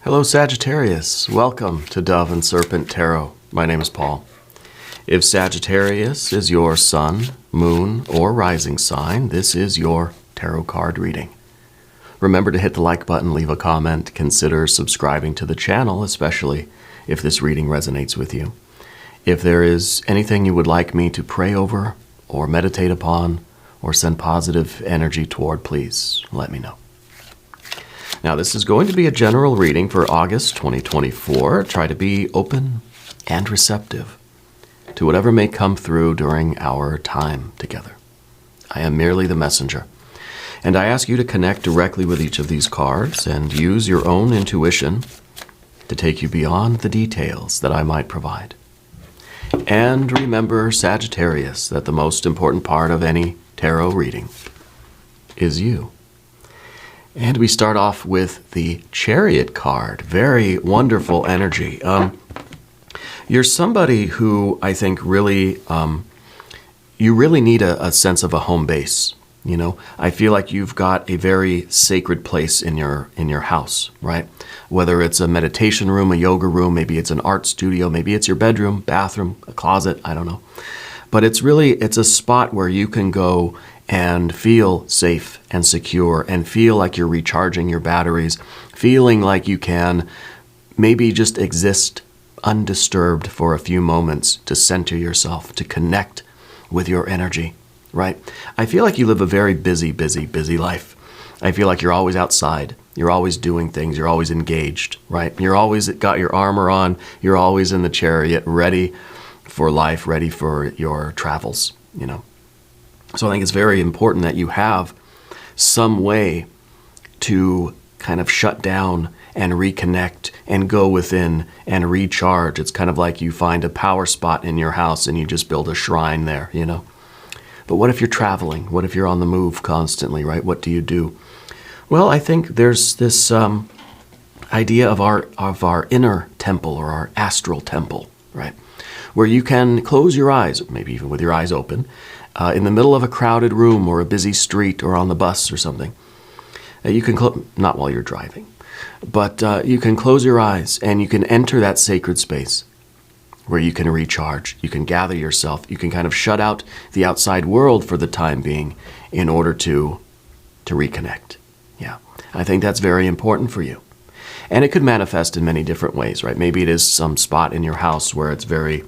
Hello Sagittarius, welcome to Dove and Serpent Tarot. My name is Paul. If Sagittarius is your sun, moon, or rising sign, this is your tarot card reading. Remember to hit the like button, leave a comment, consider subscribing to the channel, especially if this reading resonates with you. If there is anything you would like me to pray over or meditate upon or send positive energy toward, please let me know. Now, this is going to be a general reading for August 2024. Try to be open and receptive to whatever may come through during our time together. I am merely the messenger, and I ask you to connect directly with each of these cards and use your own intuition to take you beyond the details that I might provide. And remember, Sagittarius, that the most important part of any tarot reading is you. And we start off with the Chariot card. Very wonderful energy. You're somebody who I think really, you really need a sense of a home base. You know, I feel like you've got a very sacred place in your house, right? Whether it's a meditation room, a yoga room, maybe it's an art studio, maybe it's your bedroom, bathroom, a closet, I don't know. But it's a spot where you can go and feel safe and secure and feel like you're recharging your batteries, feeling like you can maybe just exist undisturbed for a few moments to center yourself, to connect with your energy, right? I feel like you live a very busy life. I feel like you're always outside. You're always doing things. You're always engaged, right? You're always got your armor on. You're always in the chariot, ready for life, ready for your travels, you know. So I think it's very important that you have some way to kind of shut down and reconnect and go within and recharge. It's kind of like you find a power spot in your house and you just build a shrine there, you know. But what if you're traveling? What if you're on the move constantly, right? What do you do? Well, I think there's this idea of our inner temple or our astral temple, right? Where you can close your eyes, maybe even with your eyes open, in the middle of a crowded room or a busy street or on the bus or something. You can, not while you're driving, but you can close your eyes and you can enter that sacred space where you can recharge, you can gather yourself, you can kind of shut out the outside world for the time being in order to reconnect. Yeah, I think that's very important for you. And it could manifest in many different ways, right? Maybe it is some spot in your house where it's very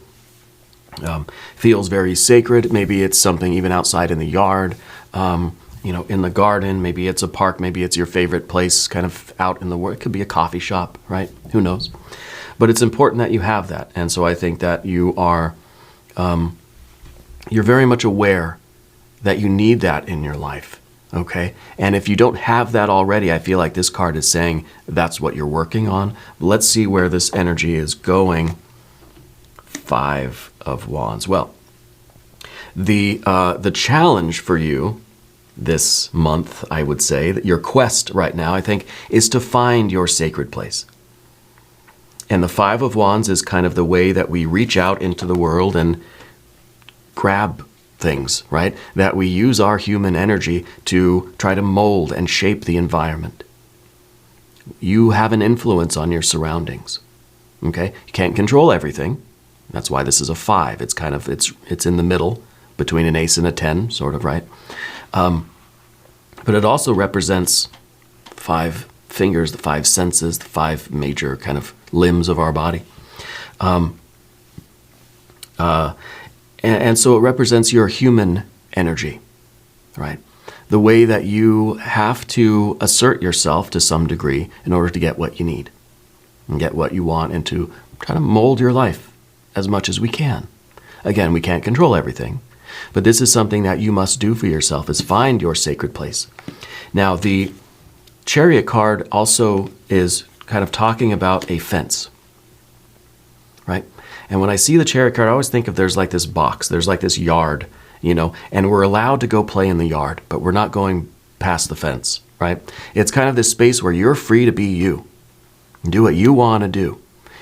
feels very sacred. Maybe it's something even outside in the yard, you know, in the garden. Maybe it's a park. Maybe it's your favorite place kind of out in the world. It could be a coffee shop, right? Who knows? But it's important that you have that. And so I think that you are, you're very much aware that you need that in your life, okay? And if you don't have that already, I feel like this card is saying that's what you're working on. Let's see where this energy is going. 5 of Wands. Well, the challenge for you this month, I would say, that your quest right now, I think, is to find your sacred place. And the 5 of Wands is kind of the way that we reach out into the world and grab things, right? That we use our human energy to try to mold and shape the environment. You have an influence on your surroundings, okay? You can't control everything. That's why this is a 5. It's kind of, it's in the middle between an ace and a 10, sort of, right? But it also represents 5 fingers, the 5 senses, the 5 major kind of limbs of our body. And so it represents your human energy, right? The way that you have to assert yourself to some degree in order to get what you need and get what you want and to try to mold your life as much as we can. Again, we can't control everything, but this is something that you must do for yourself, is find your sacred place. Now, the Chariot card also is kind of talking about a fence, right? And when I see the Chariot card, I always think of there's like this box, there's like this yard, you know, and we're allowed to go play in the yard, but we're not going past the fence, right? It's kind of this space where you're free to be you, do what you want to do.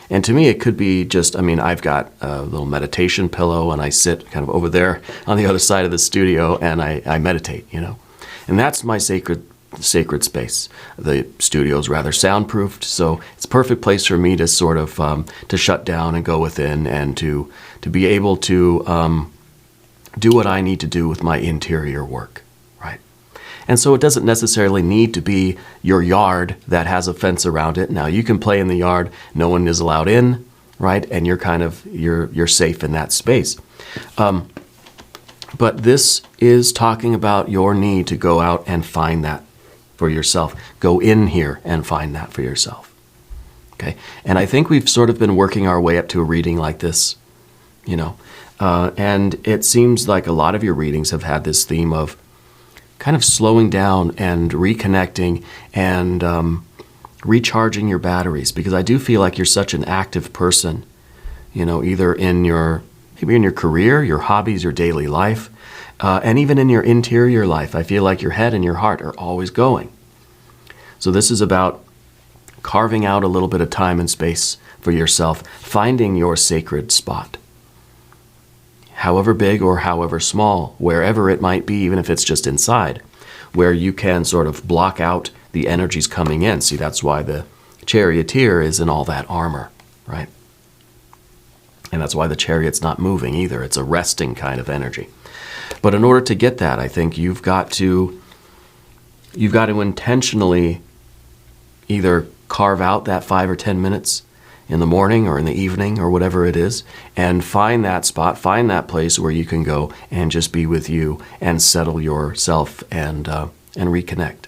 And to me, it could be just, I mean, I've got a little meditation pillow and I sit kind of over there on the other side of the studio and I meditate, you know. And that's my sacred sacred space. The studio is rather soundproofed, so it's a perfect place for me to sort of to shut down and go within, and to be able to do what I need to do with my interior work, right? And so it doesn't necessarily need to be your yard that has a fence around it. Now you can play in the yard, no one is allowed in, right? And you're safe in that space. But this is talking about your need to go out and find that for yourself. Go in here and find that for yourself. Okay? And I think we've sort of been working our way up to a reading like this, and it seems like a lot of your readings have had this theme of kind of slowing down and reconnecting and recharging your batteries, because I do feel like you're such an active person, either maybe in your career, your hobbies, your daily life, and even in your interior life. I feel like your head and your heart are always going. So this is about carving out a little bit of time and space for yourself, finding your sacred spot. However big or however small, wherever it might be, even if it's just inside, where you can sort of block out the energies coming in. See, that's why the charioteer is in all that armor, right? And that's why the chariot's not moving either. It's a resting kind of energy. But in order to get that, I think you've got to intentionally either carve out that 5 or 10 minutes in the morning or in the evening or whatever it is, and find that spot, find that place where you can go and just be with you and settle yourself and reconnect.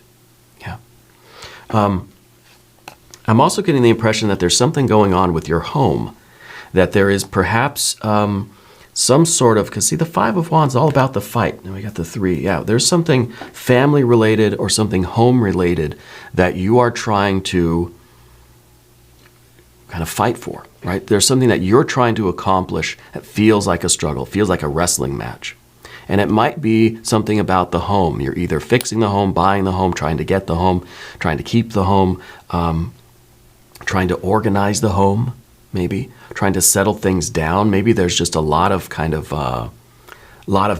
Yeah. I'm also getting the impression that there's something going on with your home, that there is perhaps some sort of, because see, the Five of Wands is all about the fight. And we got the 3. Yeah, there's something family related or something home related that you are trying to kind of fight for, right? There's something that you're trying to accomplish that feels like a struggle, feels like a wrestling match. And it might be something about the home. You're either fixing the home, buying the home, trying to get the home, trying to keep the home, trying to organize the home, maybe trying to settle things down. Maybe there's just a lot of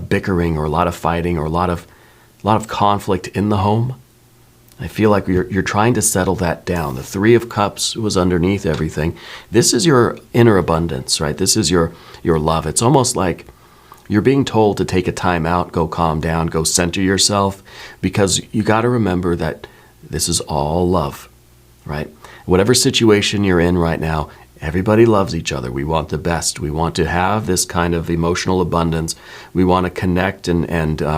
bickering or a lot of fighting or a lot of conflict in the home. I feel like you're trying to settle that down. The 3 of Cups was underneath everything. This is your inner abundance, right? This is your love. It's almost like you're being told to take a time out, go calm down, go center yourself, because you got to remember that this is all love, right? Whatever situation you're in right now, everybody loves each other. We want the best. We want to have this kind of emotional abundance. We want to connect and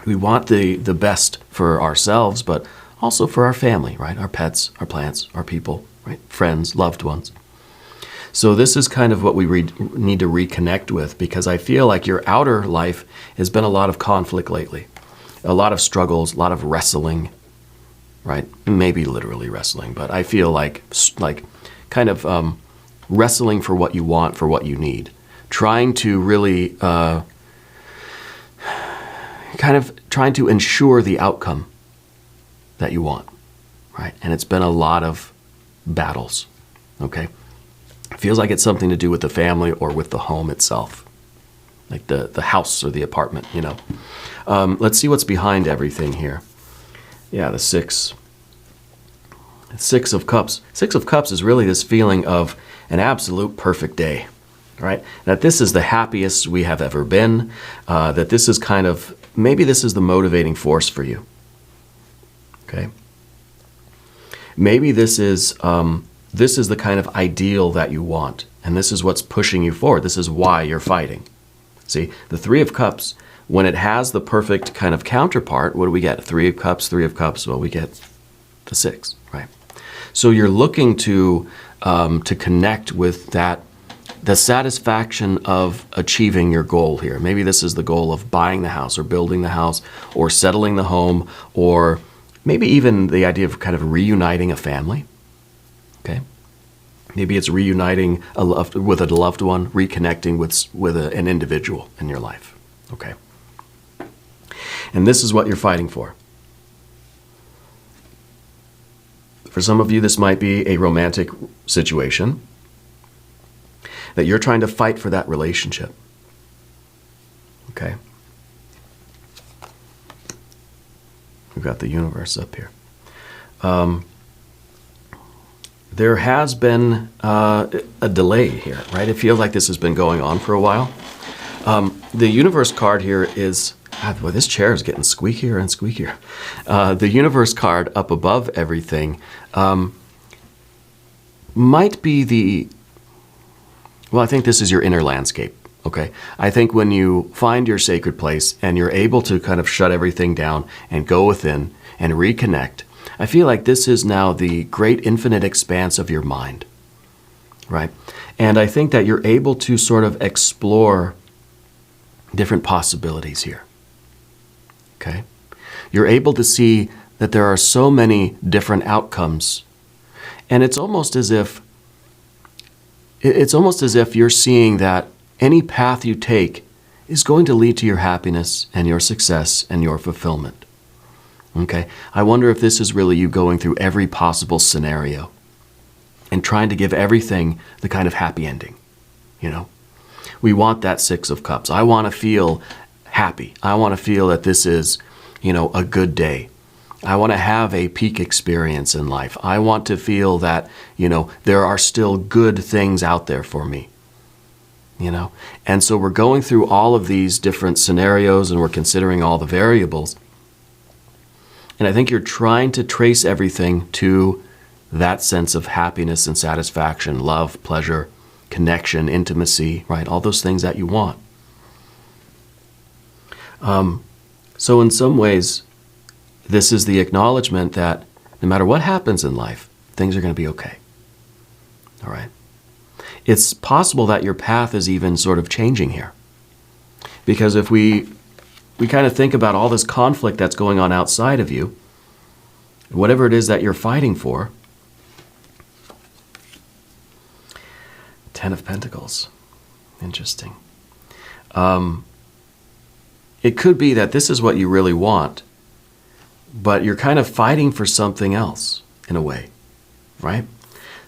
we want the best for ourselves, but also for our family, right? Our pets, our plants, our people, right? Friends, loved ones. So this is kind of what we need to reconnect with, because I feel like your outer life has been a lot of conflict lately, a lot of struggles, a lot of wrestling, right? Maybe literally wrestling, but I feel like kind of wrestling for what you want, for what you need, trying to really kind of trying to ensure the outcome that you want, right? And it's been a lot of battles, okay? It feels like it's something to do with the family or with the home itself, like the house or the apartment, Let's see what's behind everything here. Yeah, the 6. 6 of Cups. 6 of Cups is really this feeling of an absolute perfect day, right? That this is the happiest we have ever been, that this is kind of, maybe this is the motivating force for you, okay? Maybe this is the kind of ideal that you want, and this is what's pushing you forward. This is why you're fighting. See, the 3 of Cups, when it has the perfect kind of counterpart, what do we get? 3 of Cups, 3 of Cups, well, we get the 6, right? So you're looking to connect with that, the satisfaction of achieving your goal here. Maybe this is the goal of buying the house or building the house or settling the home, or maybe even the idea of kind of reuniting a family, okay? Maybe it's reuniting with a loved one, reconnecting with an individual in your life, okay? And this is what you're fighting for. For some of you, this might be a romantic situation that you're trying to fight for that relationship, okay? We've got the universe up here. There has been a delay here, right? It feels like this has been going on for a while. The universe card here is, God, boy, this chair is getting squeakier and squeakier. The universe card up above everything might be well, I think this is your inner landscape, okay? I think when you find your sacred place and you're able to kind of shut everything down and go within and reconnect, I feel like this is now the great infinite expanse of your mind, right? And I think that you're able to sort of explore different possibilities here, okay? You're able to see that there are so many different outcomes, and it's almost as if you're seeing that any path you take is going to lead to your happiness and your success and your fulfillment. Okay? I wonder if this is really you going through every possible scenario and trying to give everything the kind of happy ending, you know? We want that Six of Cups. I want to feel happy. I want to feel that this is, you know, a good day. I want to have a peak experience in life. I want to feel that, you know, there are still good things out there for me, you know? And so we're going through all of these different scenarios and we're considering all the variables. And I think you're trying to trace everything to that sense of happiness and satisfaction, love, pleasure, connection, intimacy, right? All those things that you want. So in some ways, this is the acknowledgement that no matter what happens in life, things are going to be okay. All right? It's possible that your path is even sort of changing here. Because if we kind of think about all this conflict that's going on outside of you, whatever it is that you're fighting for, Ten of Pentacles. Interesting. It could be that this is what you really want, but you're kind of fighting for something else in a way, right?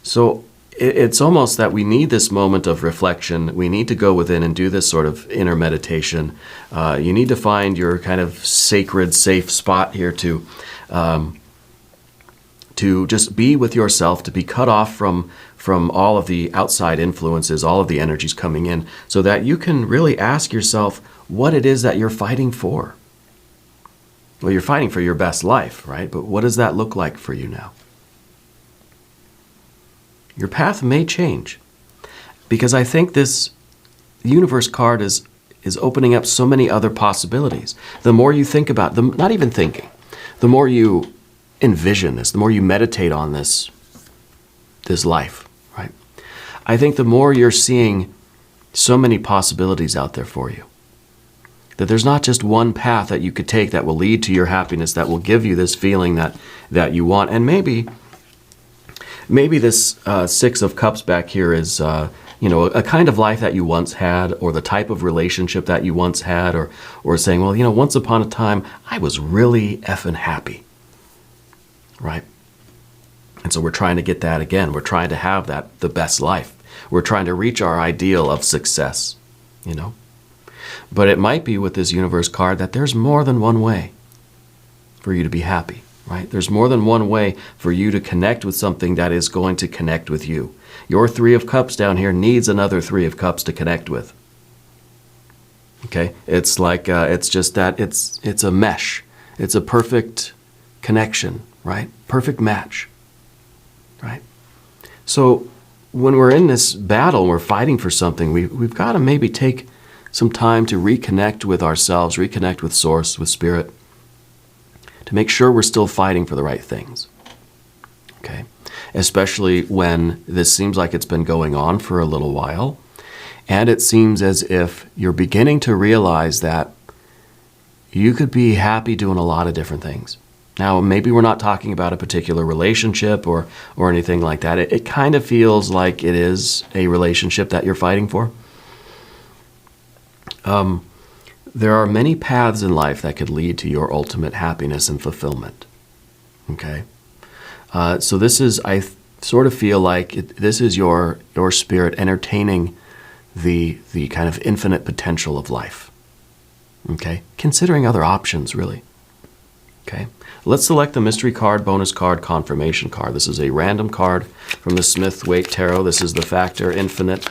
So it's almost that we need this moment of reflection. We need to go within and do this sort of inner meditation. You need to find your kind of sacred, safe spot here to just be with yourself, to be cut off from all of the outside influences, all of the energies coming in, so that you can really ask yourself what it is that you're fighting for. Well, you're fighting for your best life, right? But what does that look like for you now? Your path may change, because I think this universe card is opening up so many other possibilities. The more you think about them, not even thinking, the more you envision this, the more you meditate on this life, right? I think the more you're seeing so many possibilities out there for you. That there's not just one path that you could take that will lead to your happiness, that will give you this feeling that you want. And maybe this Six of Cups back here is, a kind of life that you once had, or the type of relationship that you once had, or saying, well, once upon a time, I was really effing happy, right? And so we're trying to get that again. We're trying to have the best life. We're trying to reach our ideal of success, But it might be with this universe card that there's more than one way for you to be happy, right? There's more than one way for you to connect with something that is going to connect with you. Your Three of Cups down here needs another Three of Cups to connect with. Okay? It's like, it's just that it's a mesh. It's a perfect connection, right? Perfect match, right? So when we're in this battle, we're fighting for something, we've got to maybe take some time to reconnect with ourselves, reconnect with Source, with Spirit, to make sure we're still fighting for the right things, okay? Especially when this seems like it's been going on for a little while, and it seems as if you're beginning to realize that you could be happy doing a lot of different things. Now, maybe we're not talking about a particular relationship or anything like that. It kind of feels like it is a relationship that you're fighting for. There are many paths in life that could lead to your ultimate happiness and fulfillment. Okay? So this is, I sort of feel like this is your spirit entertaining the kind of infinite potential of life. Okay? Considering other options, really. Okay, let's select the mystery card, bonus card, confirmation card. This is a random card from the Smith-Waite Tarot. This is the factor infinite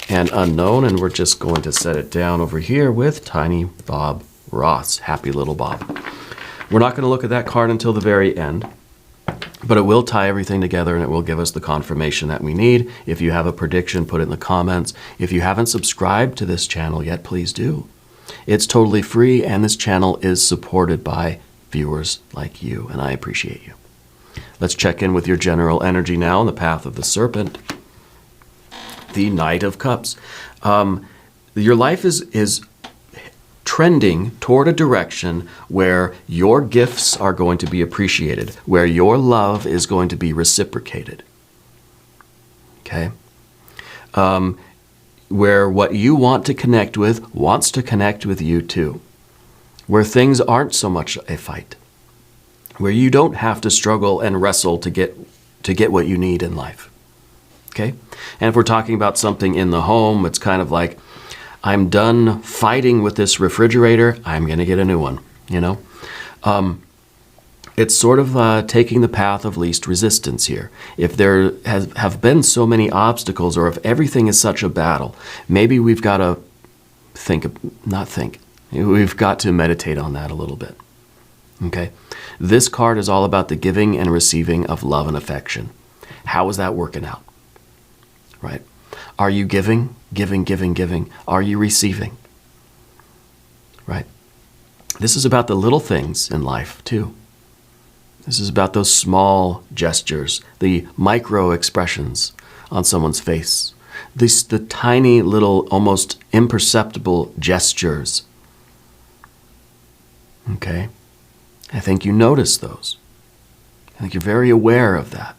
and unknown, and we're just going to set it down over here with Tiny Bob Ross. Happy little Bob. We're not going to look at that card until the very end, but it will tie everything together and it will give us the confirmation that we need. If you have a prediction, put it in the comments. If you haven't subscribed to this channel yet, please do. It's totally free, and this channel is supported by viewers like you, and I appreciate you. Let's check in with your general energy now on the path of the Serpent. The Knight of Cups. Your life is trending toward a direction where your gifts are going to be appreciated, where your love is going to be reciprocated. Okay? Where what you want to connect with wants to connect with you too. Where things aren't so much a fight. Where you don't have to struggle and wrestle to get what you need in life. Okay? And if we're talking about something in the home, it's kind of like, I'm done fighting with this refrigerator, I'm going to get a new one, you know? It's sort of taking the path of least resistance here. If there have been so many obstacles, or if everything is such a battle, maybe we've got to we've got to meditate on that a little bit. Okay? This card is all about the giving and receiving of love and affection. How is that working out? Right? Are you giving? Giving? Are you receiving? Right? This is about the little things in life, too. This is about those small gestures, the micro expressions on someone's face, the tiny little, almost imperceptible gestures. Okay? I think you notice those. I think you're very aware of that.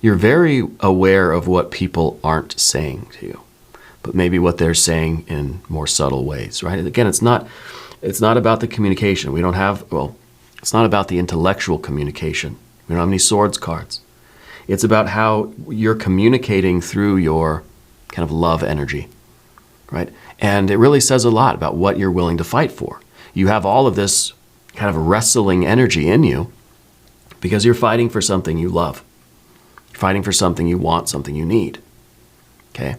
You're very aware of what people aren't saying to you, but maybe what they're saying in more subtle ways, right? Again, it's not about the communication. It's not about the intellectual communication. We don't have any swords cards. It's about how you're communicating through your kind of love energy, right? And it really says a lot about what you're willing to fight for. You have all of this kind of wrestling energy in you because you're fighting for something you love. You're fighting for something you want, something you need. Okay?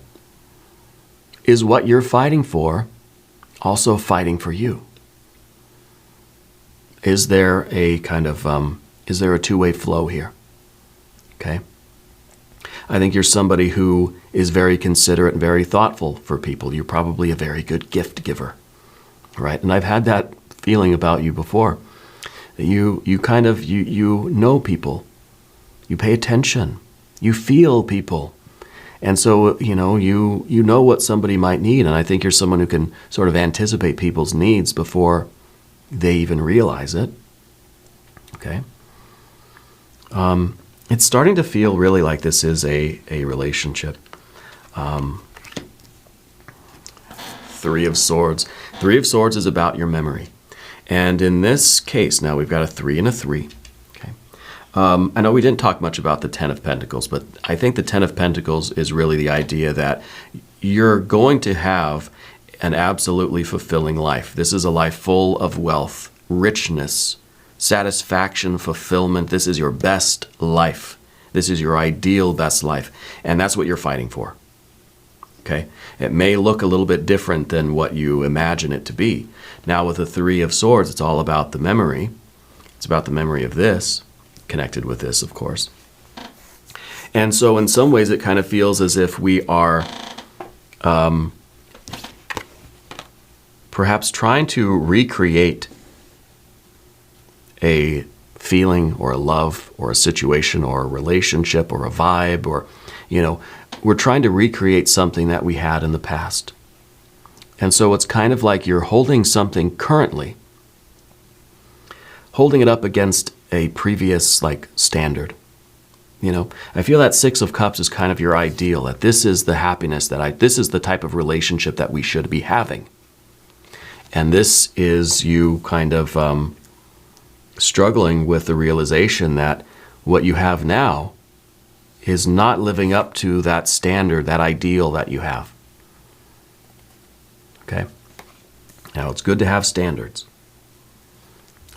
Is what you're fighting for also fighting for you? Is there a kind of, is there a two-way flow here? Okay? I think you're somebody who is very considerate and very thoughtful for people. You're probably a very good gift giver, right? And I've had that feeling about you before. You know people. You pay attention. You feel people. And so, you know what somebody might need. And I think you're someone who can sort of anticipate people's needs before they even realize it. Okay? It's starting to feel really like this is a relationship. Three of Swords. Three of Swords is about your memory. And in this case, now we've got a 3 and a 3. Okay. I know we didn't talk much about the 10 of Pentacles, but I think the 10 of Pentacles is really the idea that you're going to have an absolutely fulfilling life. This is a life full of wealth, richness, satisfaction, fulfillment. This is your best life. This is your ideal best life. And that's what you're fighting for. Okay? It may look a little bit different than what you imagine it to be. Now with the 3 of Swords, it's all about the memory. It's about the memory of this, connected with this, of course. And so in some ways, it kind of feels as if we are perhaps trying to recreate a feeling or a love or a situation or a relationship or a vibe, or, we're trying to recreate something that we had in the past. And so it's kind of like you're holding something currently, holding it up against a previous standard. I feel that 6 of Cups is kind of your ideal, that this is the happiness, this is the type of relationship that we should be having. And this is you kind of struggling with the realization that what you have now is not living up to that standard, that ideal that you have. Okay? Now, it's good to have standards.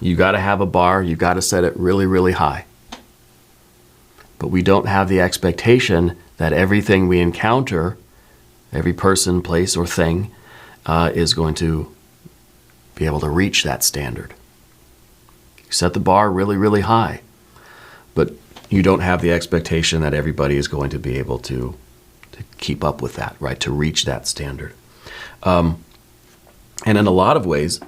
You got to have a bar. You got to set it really, really high. But we don't have the expectation that everything we encounter, every person, place, or thing, is going to be able to reach that standard. You set the bar really, really high, but you don't have the expectation that everybody is going to be able to keep up with that, right? To reach that standard. And in a lot of ways,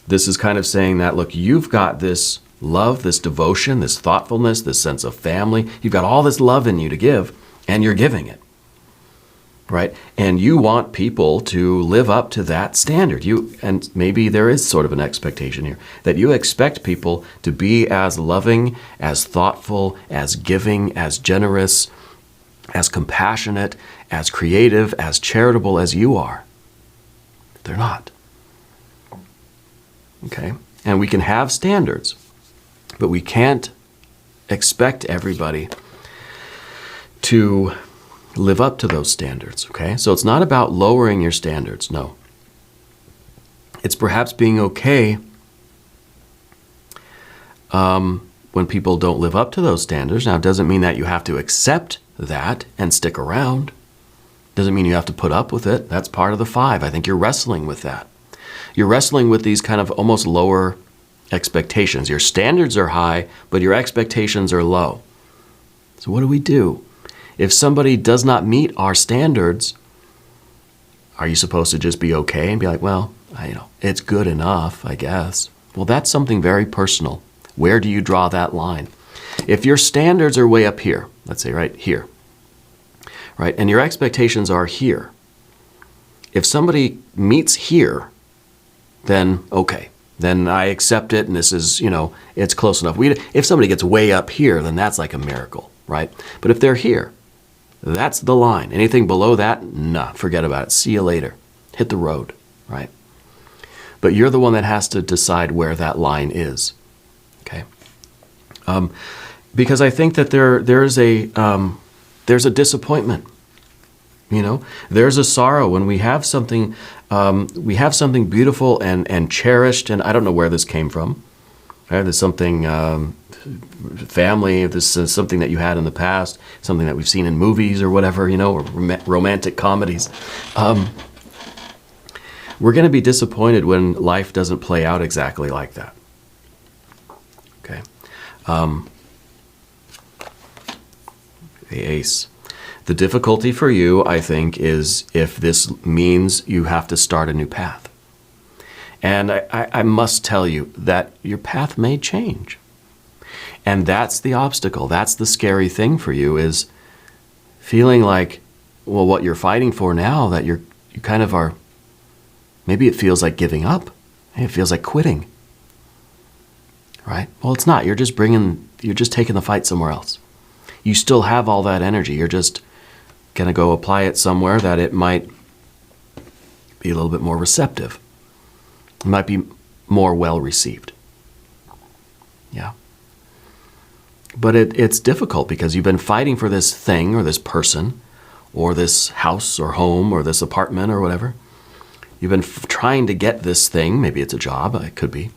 this is kind of saying that, look, you've got this love, this devotion, this thoughtfulness, this sense of family. You've got all this love in you to give, and you're giving it, right? And you want people to live up to that standard. And maybe there is sort of an expectation here that you expect people to be as loving, as thoughtful, as giving, as generous, as compassionate, as creative, as charitable as you are. They're not. Okay? And we can have standards, but we can't expect everybody to live up to those standards, okay? So it's not about lowering your standards, no. It's perhaps being okay when people don't live up to those standards. Now, it doesn't mean that you have to accept that and stick around. Doesn't mean you have to put up with it. That's part of the 5. I think you're wrestling with that. You're wrestling with these kind of almost lower expectations. Your standards are high, but your expectations are low. So what do we do? If somebody does not meet our standards, are you supposed to just be okay and be like, well, it's good enough, I guess? Well, that's something very personal. Where do you draw that line? If your standards are way up here, let's say right here, right, and your expectations are here, if somebody meets here, then okay, then I accept it, and this is, it's close enough. If somebody gets way up here, then that's like a miracle, right? But if they're here, that's the line. Anything below that, nah, forget about it. See you later. Hit the road, right? But you're the one that has to decide where that line is, okay? Because I think that there's a disappointment. There's a sorrow when we have something beautiful and cherished, and I don't know where this came from. Right? There's something, family, this is something that you had in the past, something that we've seen in movies or whatever, or romantic comedies. We're going to be disappointed when life doesn't play out exactly like that. Okay. The Ace. The difficulty for you, I think, is if this means you have to start a new path. And I must tell you that your path may change. And that's the obstacle. That's the scary thing for you, is feeling like, well, what you're fighting for now, that you kind of are, maybe it feels like giving up. Maybe it feels like quitting. Right? Well, it's not. You're just taking the fight somewhere else. You still have all that energy. You're just going to go apply it somewhere that it might be a little bit more receptive. It might be more well received. Yeah. But it's difficult because you've been fighting for this thing or this person or this house or home or this apartment or whatever. You've been trying to get this thing. Maybe it's a job. It could be.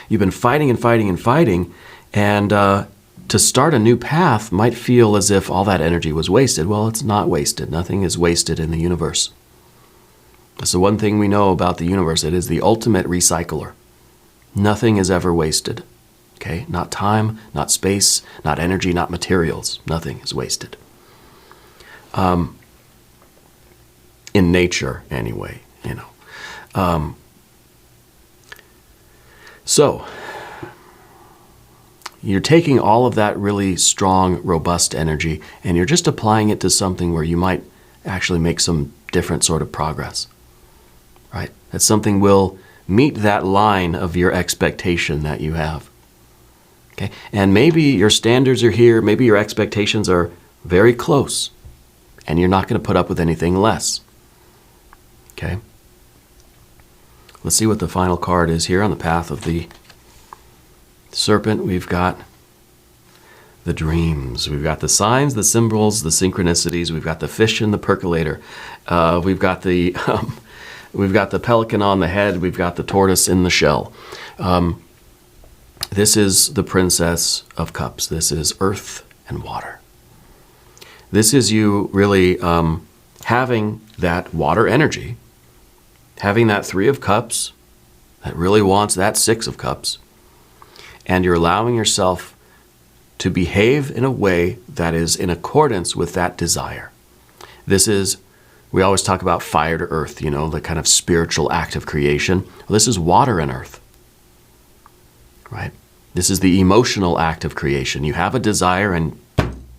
You've been fighting and fighting and fighting, and to start a new path might feel as if all that energy was wasted. Well, it's not wasted. Nothing is wasted in the universe. That's the one thing we know about the universe. It is the ultimate recycler. Nothing is ever wasted. Okay? Not time, not space, not energy, not materials. Nothing is wasted. In nature, anyway, So, you're taking all of that really strong, robust energy, and you're just applying it to something where you might actually make some different sort of progress, right? That something will meet that line of your expectation that you have, okay? And maybe your standards are here, maybe your expectations are very close, and you're not going to put up with anything less, okay? Let's see what the final card is here on the path of the Serpent. We've got the dreams. We've got the signs, the symbols, the synchronicities. We've got the fish in the percolator. We've got the we've got the pelican on the head, we've got the tortoise in the shell. This is the Princess of Cups. This is earth and water. This is you really having that water energy, having that Three of Cups that really wants that Six of Cups, and you're allowing yourself to behave in a way that is in accordance with that desire. This is, we always talk about fire to earth, you know, the kind of spiritual act of creation. Well, this is water and earth, right? This is the emotional act of creation. You have a desire and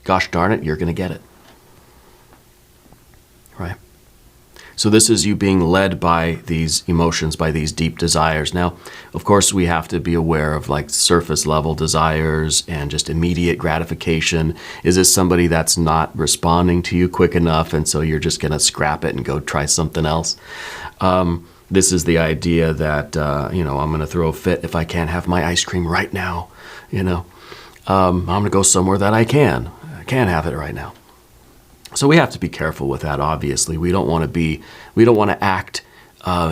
gosh darn it, you're going to get it, right? So this is you being led by these emotions, by these deep desires. Now, of course, we have to be aware of like surface level desires and just immediate gratification. Is this somebody that's not responding to you quick enough, and so you're just going to scrap it and go try something else? This is the idea that, you know, I'm going to throw a fit if I can't have my ice cream right now. You know, I'm going to go somewhere that I can't have it right now. So we have to be careful with that, obviously. We don't want to act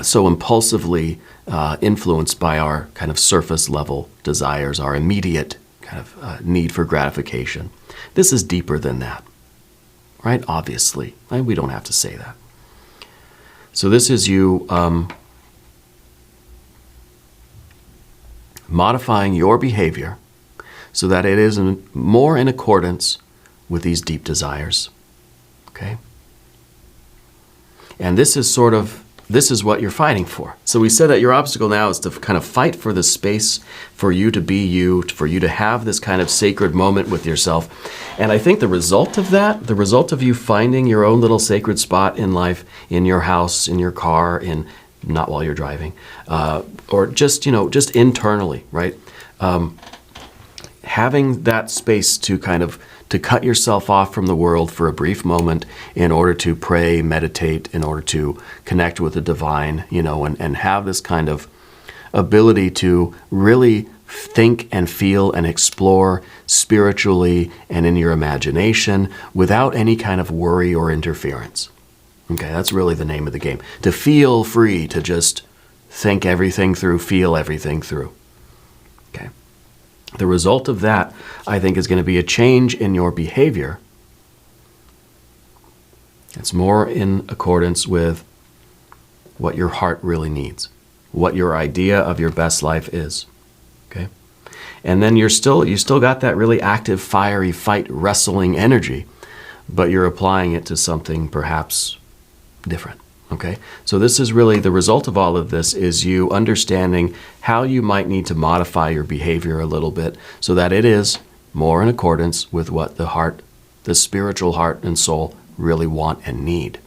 so impulsively influenced by our kind of surface level desires, our immediate kind of need for gratification. This is deeper than that, right? Obviously, right? We don't have to say that. So this is you modifying your behavior so that it is more in accordance with these deep desires. Okay? And this is what you're fighting for. So we said that your obstacle now is to kind of fight for the space for you to be you, for you to have this kind of sacred moment with yourself. And I think the result of that, the result of you finding your own little sacred spot in life, in your house, in your car, not while you're driving, or just, you know, just internally, right? Having that space to kind of to cut yourself off from the world for a brief moment in order to pray, meditate, in order to connect with the divine, you know, and have this kind of ability to really think and feel and explore spiritually and in your imagination without any kind of worry or interference. Okay, that's really the name of the game. To feel free to just think everything through, feel everything through. Okay. The result of that, I think, is going to be a change in your behavior. It's more in accordance with what your heart really needs, what your idea of your best life is. Okay? And then you still got that really active, fiery, fight, wrestling energy, but you're applying it to something perhaps different. Okay, so this is really the result of all of this is you understanding how you might need to modify your behavior a little bit so that it is more in accordance with what the heart, the spiritual heart and soul really want and need.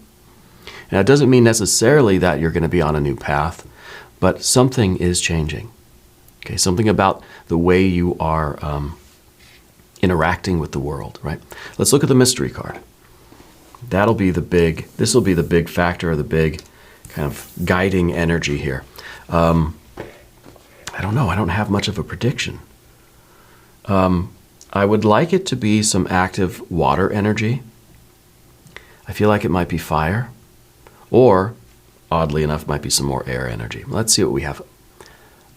Now, it doesn't mean necessarily that you're going to be on a new path, but something is changing. Okay, something about the way you are interacting with the world, right? Let's look at the mystery card. This will be the big factor, the big kind of guiding energy here. I don't know. I don't have much of a prediction. I would like it to be some active water energy. I feel like it might be fire, or oddly enough, might be some more air energy. Let's see what we have.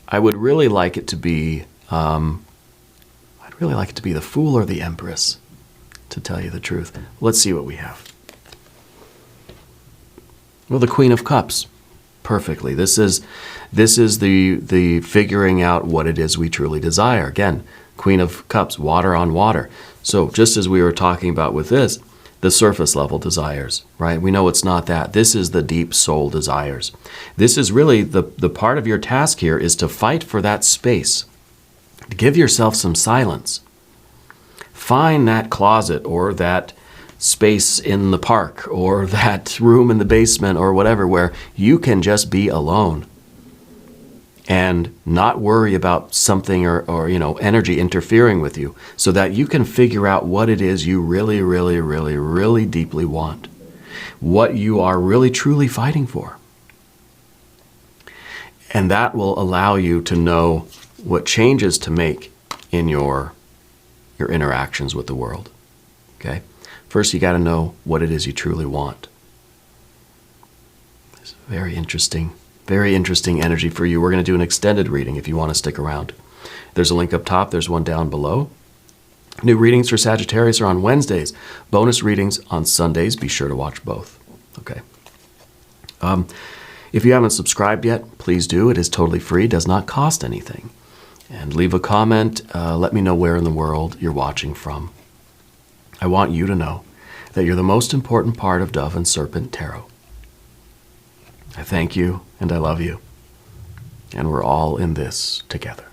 I would really like it to be, the Fool or the Empress, to tell you the truth. Let's see what we have. Well, the Queen of Cups, perfectly. This is the figuring out what it is we truly desire. Again, Queen of Cups, water on water. So just as we were talking about with this, the surface level desires, right? We know it's not that. This is the deep soul desires. This is really the part of your task here is to fight for that space, to give yourself some silence. Find that closet or that space in the park or that room in the basement or whatever where you can just be alone and not worry about something or you know, energy interfering with you so that you can figure out what it is you really, really, really, really deeply want, what you are really truly fighting for. And that will allow you to know what changes to make in your interactions with the world. Okay? First, you got to know what it is you truly want. It's very interesting energy for you. We're going to do an extended reading if you want to stick around. There's a link up top. There's one down below. New readings for Sagittarius are on Wednesdays. Bonus readings on Sundays. Be sure to watch both. Okay. If you haven't subscribed yet, please do. It is totally free, does not cost anything. And leave a comment. Let me know where in the world you're watching from. I want you to know that you're the most important part of Dove and Serpent Tarot. I thank you and I love you. And we're all in this together.